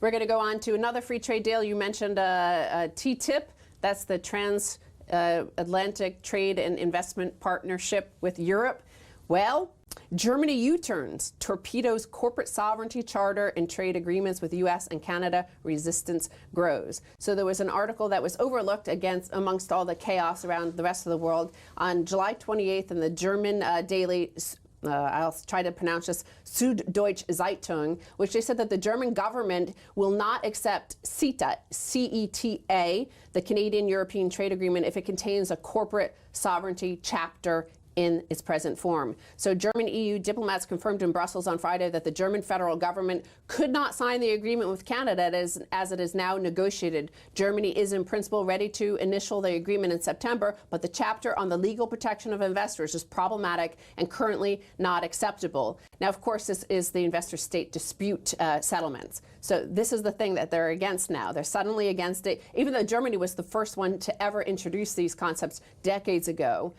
We're going to go on to another free trade deal. You mentioned Ttip. That's the Trans-Atlantic Trade and Investment Partnership with Europe. Well, Germany U-turns, torpedoes corporate sovereignty charter and trade agreements with U.S. and Canada, resistance grows. So there was an article that was overlooked amongst all the chaos around the rest of the world on July 28th in the German daily, I'll try to pronounce this, Süddeutsche Zeitung, which they said that the German government will not accept Ceta, C-E-T-A, the Canadian-European Trade Agreement, if it contains a corporate sovereignty chapter in its present form. So German EU diplomats confirmed in Brussels on Friday that the German federal government could not sign the agreement with Canada as it is now negotiated. Germany is in principle ready to initial the agreement in September, but the chapter on the legal protection of investors is problematic and currently not acceptable. Now, of course, this is the investor-state dispute settlements. So this is the thing that they're against now. They're suddenly against it, even though Germany was the first one to ever introduce these concepts decades ago.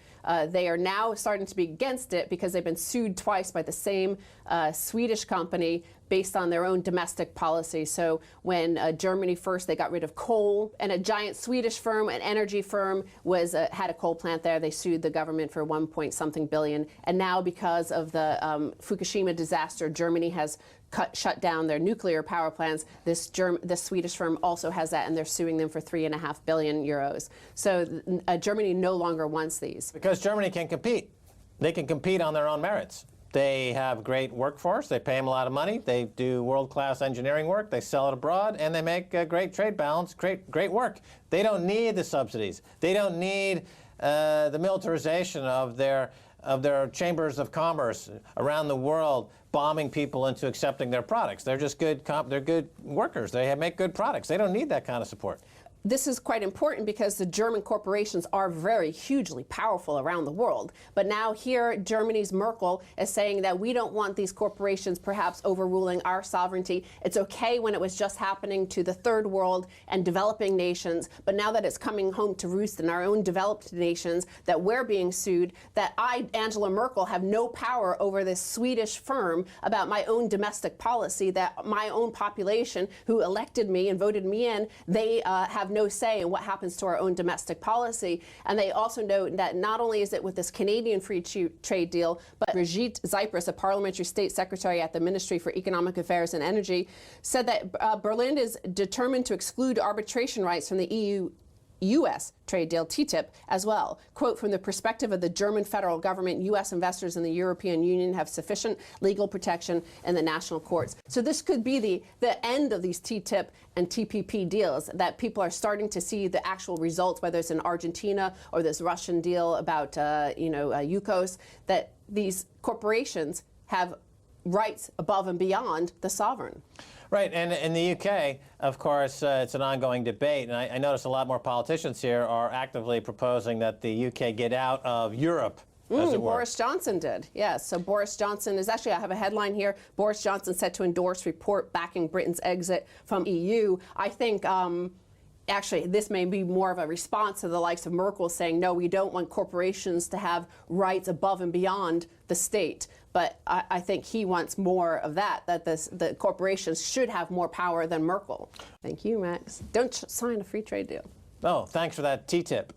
They are now starting to be against it because they've been sued twice by the same Swedish company based on their own domestic policy. So when Germany first, they got rid of coal, and a giant Swedish firm, an energy firm, had a coal plant there. They sued the government for 1-point-something billion. And now because of the Fukushima disaster, Germany has shut down their nuclear power plants. This Swedish firm also has that, and they're suing them for €3.5 billion. So Germany no longer wants these. Because Germany can compete. They can compete on their own merits. They have great workforce. They pay them a lot of money. They do world-class engineering work. They sell it abroad, and they make great trade balance, great work. They don't need the subsidies. They don't need the militarization of their chambers of commerce around the world, bombing people into accepting their products. They're just they're good workers. They make good products. They don't need that kind of support. This is quite important because the German corporations are very hugely powerful around the world. But now here, Germany's Merkel is saying that we don't want these corporations perhaps overruling our sovereignty. It's okay when it was just happening to the third world and developing nations. But now that it's coming home to roost in our own developed nations, that we're being sued, that I, Angela Merkel, have no power over this Swedish firm about my own domestic policy, that my own population who elected me and voted me in, they have no say in what happens to our own domestic policy. And they also note that not only is it with this Canadian free trade deal, but Brigitte Zypras, a parliamentary state secretary at the Ministry for Economic Affairs and Energy, said that Berlin is determined to exclude arbitration rights from the EU-US trade deal, Ttip, as well. Quote, from the perspective of the German federal government, U.S. investors in the European Union have sufficient legal protection in the national courts. So this could be the end of these Ttip and TPP deals, that people are starting to see the actual results, whether it's in Argentina or this Russian deal about, Yukos, that these corporations have rights above and beyond the sovereign. Right, and in the UK, of course, it's an ongoing debate, and I notice a lot more politicians here are actively proposing that the UK get out of Europe, as it were. Boris Johnson did, yes. So Boris Johnson is actually, I have a headline here, Boris Johnson set to endorse report backing Britain's exit from EU. I think actually, this may be more of a response to the likes of Merkel saying, no, we don't want corporations to have rights above and beyond the state. But I think he wants more of that the corporations should have more power than Merkel. Thank you, Max. Don't sign a free trade deal. Oh, thanks for that Ttip.